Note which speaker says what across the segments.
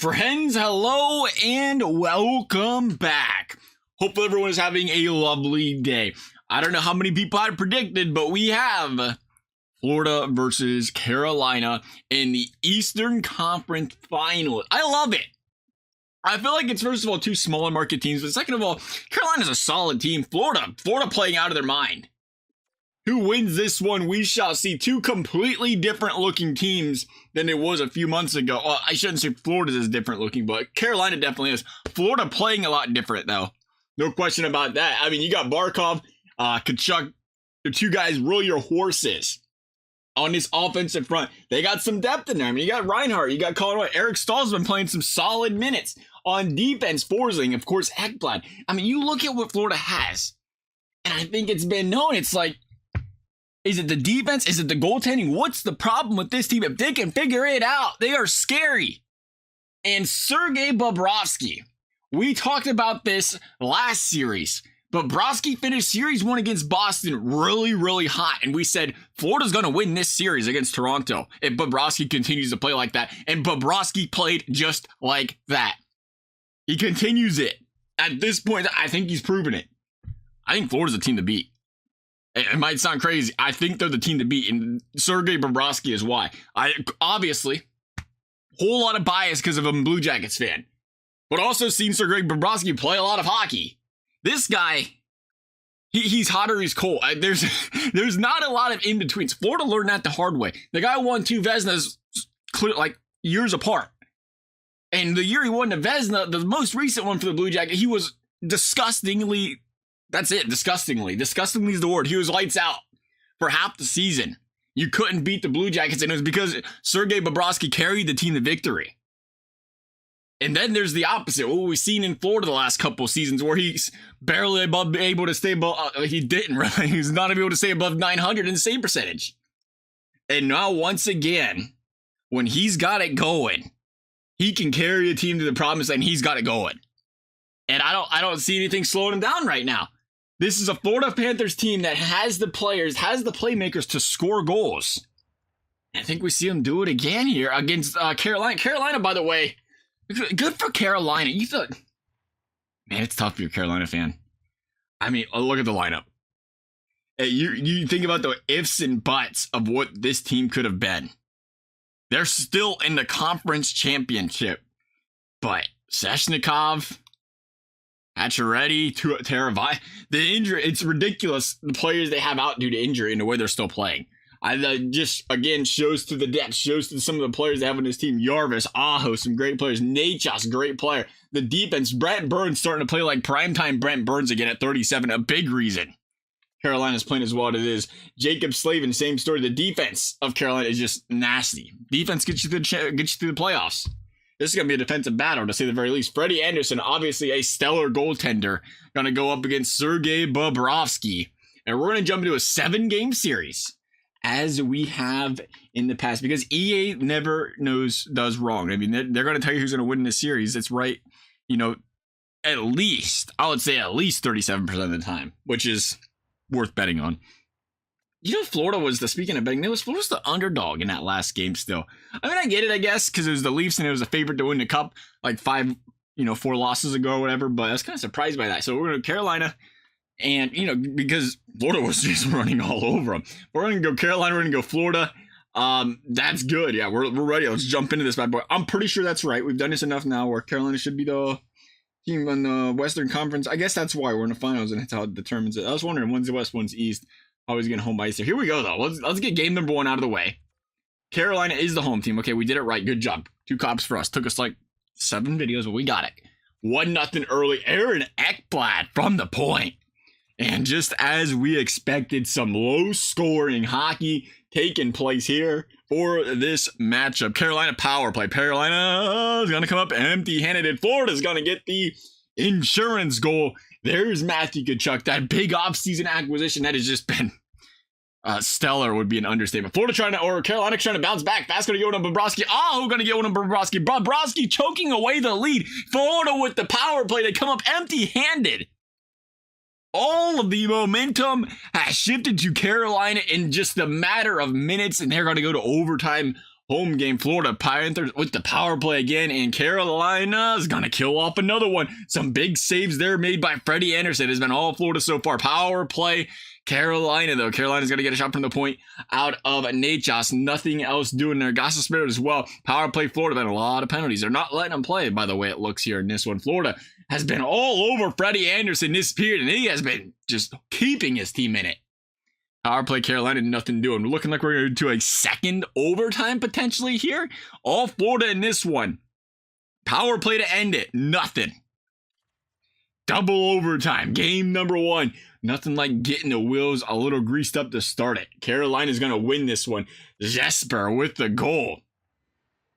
Speaker 1: Friends, hello and welcome back. Hopefully everyone is having a lovely day. I don't know how many people had predicted, but we have Florida versus Carolina in the Eastern Conference Final. I love it. I feel like it's, first of all, two smaller market teams, but second of all, Carolina's a solid team. Florida playing out of their mind. Who wins this one? We shall see. Two completely different looking teams than it was a few months ago. Well, I shouldn't say Florida's is different looking, but Carolina definitely is. Florida playing a lot different, though. No question about that. I mean, you got Barkov, Kachuk, the two guys really your horses on this offensive front. They got some depth in there. I mean, you got Reinhardt, you got Colorado. Eric Stahl's been playing some solid minutes. On defense, Forsling, of course, Ekblad. I mean, you look at what Florida has, and I think it's been known. It's like, is it the defense? Is it the goaltending? What's the problem with this team? If they can figure it out, they are scary. And Sergei Bobrovsky, we talked about this last series. Bobrovsky finished series 1 against Boston really, really hot. And we said Florida's going to win this series against Toronto if Bobrovsky continues to play like that. And Bobrovsky played just like that. He continues it. At this point, I think he's proven it. I think Florida's a team to beat. It might sound crazy. I think they're the team to beat, and Sergei Bobrovsky is why. I obviously, whole lot of bias because of a Blue Jackets fan, but also seen Sergei Bobrovsky play a lot of hockey. This guy, he's hot or he's cold. There's not a lot of in-betweens. Florida learned that the hard way. The guy won 2 Vezinas like years apart. And the year he won the Vezina, the most recent one for the Blue Jackets, he was disgustingly... That's it, disgustingly. Disgustingly is the word. He was lights out for half the season. You couldn't beat the Blue Jackets, and it was because Sergei Bobrovsky carried the team to victory. And then there's the opposite, what we've seen in Florida the last couple of seasons, where he's barely able to stay above, he didn't really, he's not able to stay above 900 in the save percentage. And now, once again, when he's got it going, he can carry a team to the promised land, and he's got it going. And I don't see anything slowing him down right now. This is a Florida Panthers team that has the players, has the playmakers to score goals. I think we see them do it again here against Carolina. Carolina, by the way, good for Carolina. You thought, man, it's tough if you're a Carolina fan. I mean, look at the lineup. You think about the ifs and buts of what this team could have been. They're still in the conference championship. But Svechnikov, Pacioretty, Taravai, the injury, it's ridiculous the players they have out due to injury and the way they're still playing. Just, again, shows to the depth, shows to some of the players they have on this team. Jarvis, Aho, some great players. Nachos, great player. The defense, Brent Burns starting to play like primetime Brent Burns again at 37, a big reason Carolina's playing as well as it is. Jacob Slavin, same story. The defense of Carolina is just nasty. Defense gets you through the playoffs. This is going to be a defensive battle, to say the very least. Freddie Anderson, obviously a stellar goaltender, going to go up against Sergei Bobrovsky. And we're going to jump into a 7-game series, as we have in the past, because EA never does wrong. I mean, they're going to tell you who's going to win this series. It's right, at least, I would say at least 37% of the time, which is worth betting on. Florida was speaking of betting, Florida was the underdog in that last game still. I mean, I get it, I guess, because it was the Leafs and it was a favorite to win the cup like 4 losses ago or whatever, but I was kind of surprised by that. So we're going to Carolina, and, because Florida was just running all over them. We're going to go Carolina, we're going to go Florida. That's good. Yeah, we're ready. Let's jump into this bad boy. I'm pretty sure that's right. We've done this enough now where Carolina should be the team in the Western Conference. I guess that's why we're in the finals, and that's how it determines it. I was wondering, one's the West, one's East. Always getting home ice there. Here we go, though. Let's get game number 1 out of the way. Carolina is the home team. Okay, we did it right. Good job. 2 cops for us. Took us like 7 videos, but we got it. 1-0 early. Aaron Ekblad from the point. And just as we expected, some low-scoring hockey taking place here for this matchup. Carolina power play. Carolina is going to come up empty-handed, and Florida's going to get the insurance goal. There's Matthew Kachuk, that big offseason acquisition that has just been stellar would be an understatement. Carolina trying to bounce back. Fast going to get one on Bobrovsky. Oh, going to get one on Bobrovsky. Bobrovsky choking away the lead. Florida with the power play. They come up empty-handed. All of the momentum has shifted to Carolina in just a matter of minutes, and they're going to go to overtime home game. Florida Panthers with the power play again, and Carolina is going to kill off another one. Some big saves there made by Freddie Anderson. Has been all Florida so far. Power play. Carolina, though. Carolina's going to get a shot from the point out of Nachos. Nothing else doing there. Gossa Spirit as well. Power play Florida. Been a lot of penalties. They're not letting them play, by the way it looks here in this one. Florida has been all over Freddie Anderson this period, and he has been just keeping his team in it. Power play Carolina, nothing doing. Looking like we're going to do a second overtime potentially here. All Florida in this one. Power play to end it. Nothing. Double overtime. Game number 1. Nothing like getting the wheels a little greased up to start it. Carolina's going to win this one. Jesper with the goal.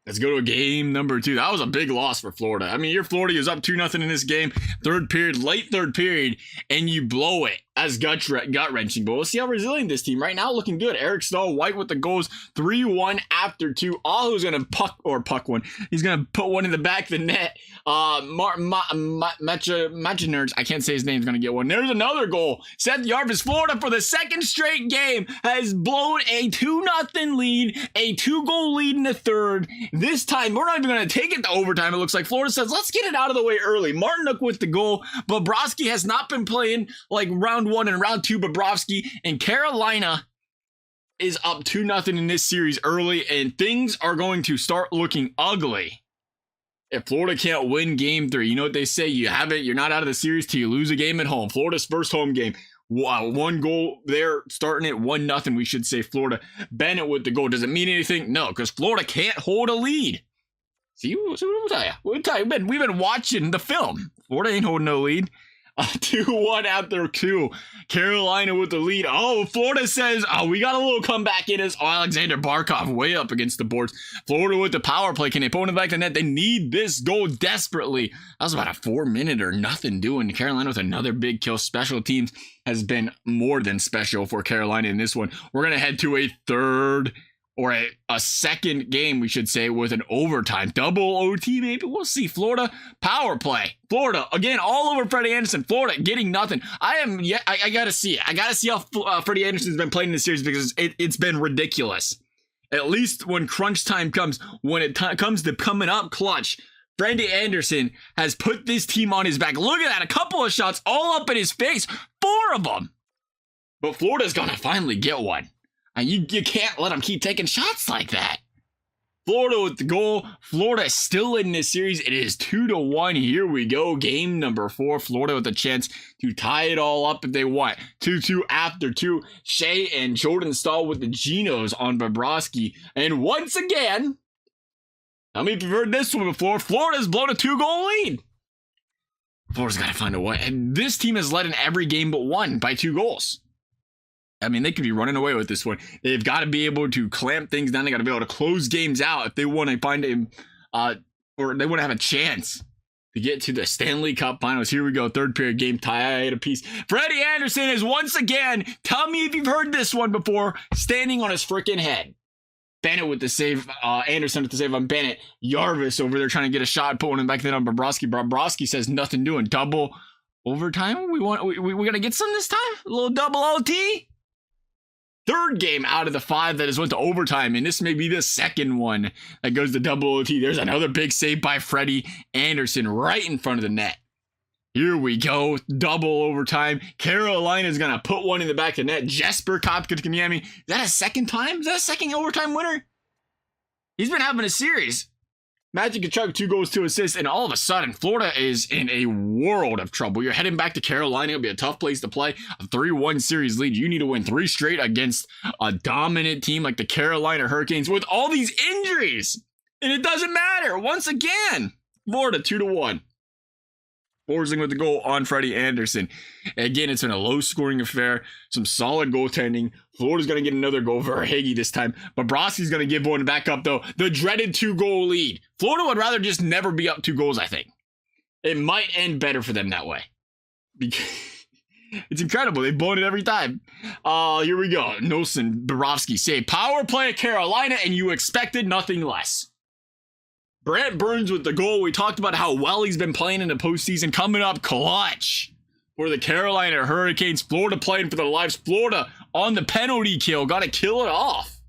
Speaker 1: Let's go to game number 2. That was a big loss for Florida. I mean, your Florida is up 2-0 in this game. Third period, late third period, and you blow it. As gut-wrenching. But we'll see how resilient this team. Right now, looking good. Eric Stahl, White with the goals. 3-1 after 2. Ahu's going to puck one. He's going to put one in the back of the net. Machiners, I can't say his name, is going to get one. There's another goal. Seth Jarvis, Florida, for the second straight game, has blown a 2-0 lead. A 2-goal lead in the third. This time, we're not even going to take it to overtime. It looks like Florida says, let's get it out of the way early. Martinuk with the goal. Bobrovsky has not been playing like round 1 and round 2. Bobrovsky, and Carolina is up 2-0 in this series early, and things are going to start looking ugly if Florida can't win game 3. You know what they say, you're not out of the series till you lose a game at home. Florida's first home game. Wow, 1 goal there, starting at 1-0, we should say. Florida. Bennett with the goal. Does it mean anything? No, because Florida can't hold a lead. See what we'll tell you. We've been watching the film. Florida ain't holding no lead. 2-1 after 2. Carolina with the lead. Oh, Florida says, we got a little comeback in us. Alexander Barkov way up against the boards. Florida with the power play. Can they put it back to net? They need this goal desperately. That was about a 4-minute or nothing doing. Carolina with another big kill. Special teams has been more than special for Carolina in this one. We're going to head to a third or a second game, we should say, with an overtime. Double OT, maybe? We'll see. Florida, power play. Florida, again, all over Freddie Anderson. Florida getting nothing. I got to see it. I got to see how Freddie Anderson's been playing in this series, because it's been ridiculous. At least when crunch time comes, when it comes to coming up clutch, Freddie Anderson has put this team on his back. Look at that. A couple of shots all up in his face. 4 of them. But Florida's going to finally get one. And you can't let them keep taking shots like that. Florida with the goal. Florida is still in this series. It is 2-1. Here we go. Game number 4. Florida with a chance to tie it all up if they want. 2-2 after 2. Shea and Jordan Stahl with the Genos on Bobrovsky. And once again, how many of you have heard this one before? Florida's blown a 2-goal lead. Florida's got to find a way. And this team has led in every game but one by 2 goals. I mean, they could be running away with this one. They've got to be able to clamp things down. They got to be able to close games out if they want to find him, or they want to have a chance to get to the Stanley Cup Finals. Here we go. Third period game, tie a piece. Freddie Anderson is once again, tell me if you've heard this one before, standing on his freaking head. Bennett with the save. Anderson with the save on Bennett. Jarvis over there trying to get a shot, put one back then on Bobrovsky. Bobrovsky says nothing doing. Double overtime. We gonna get some this time. A little double OT. Third game out of the 5 that has went to overtime, and this may be the second one that goes to double OT. There's another big save by Freddie Anderson right in front of the net. Here we go, double overtime. Carolina's going to put one in the back of the net. Jesper Kotkaniemi. Is that a second time? Is that a second overtime winner? He's been having a series. Magic Kachuk, 2 goals, 2 assists, and all of a sudden, Florida is in a world of trouble. You're heading back to Carolina. It'll be a tough place to play. A 3-1 series lead. You need to win 3 straight against a dominant team like the Carolina Hurricanes with all these injuries. And it doesn't matter. Once again, Florida 2-1. Forsling with the goal on Freddie Anderson. Again, it's been a low-scoring affair. Some solid goaltending. Florida's going to get another goal for Hagee this time. Bobrovsky's going to give one back up, though. The dreaded 2-goal lead. Florida would rather just never be up 2 goals, I think. It might end better for them that way. It's incredible. They've blown it every time. Here we go. Nolson, Bobrovsky save. Power play at Carolina, and you expected nothing less. Brent Burns with the goal. We talked about how well he's been playing in the postseason. Coming up clutch for the Carolina Hurricanes. Florida playing for their lives. Florida on the penalty kill. Got to kill it off.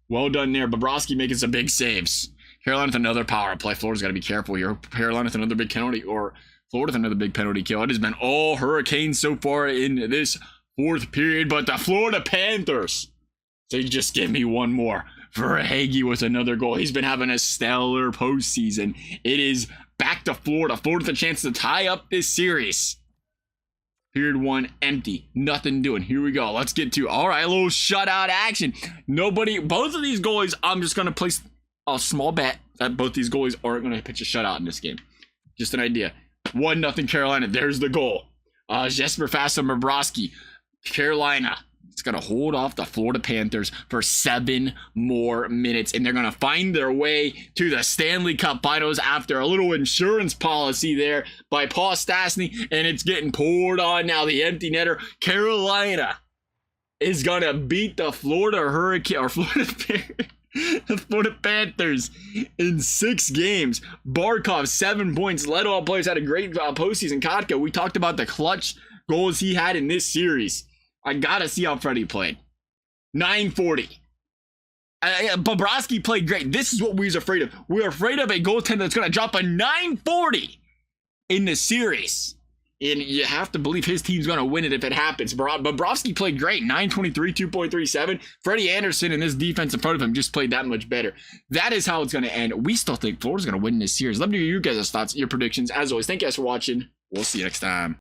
Speaker 1: Well done there. Bobrovsky making some big saves. Carolina with another power play. Florida's got to be careful here. Carolina with another big penalty, or Florida with another big penalty kill. It has been all Hurricanes so far in this fourth period, but the Florida Panthers, they just give me one more. Verhaeghe with another goal. He's been having a stellar postseason. It is back to Florida. Florida with a chance to tie up this series. Period one, empty. Nothing doing. Here we go. Let's get to, all right, a little shutout action. Both of these goalies, I'm just going to place a small bet that both these goalies aren't going to pitch a shutout in this game. Just an idea. 1-0 Carolina. There's the goal. Jesper Fast and Bobrovsky. Carolina is going to hold off the Florida Panthers for 7 more minutes, and they're going to find their way to the Stanley Cup Finals after a little insurance policy there by Paul Stastny, and it's getting poured on now. The empty netter. Carolina is going to beat the Florida Hurricane, or the Florida Panthers in 6 games. Barkov, 7 points. Led all players, had a great postseason. Kotka, we talked about the clutch goals he had in this series. I gotta see how Freddie played. 940. Bobrovsky played great. This is what we was afraid of. We're afraid of a goaltender that's going to drop a 940 in the series. And you have to believe his team's going to win it if it happens. Bobrovsky played great. 923, 2.37. Freddie Anderson and this defense in front of him just played that much better. That is how it's going to end. We still think Florida's going to win this series. Let me know your guys' thoughts, your predictions. As always, thank you guys for watching. We'll see you next time.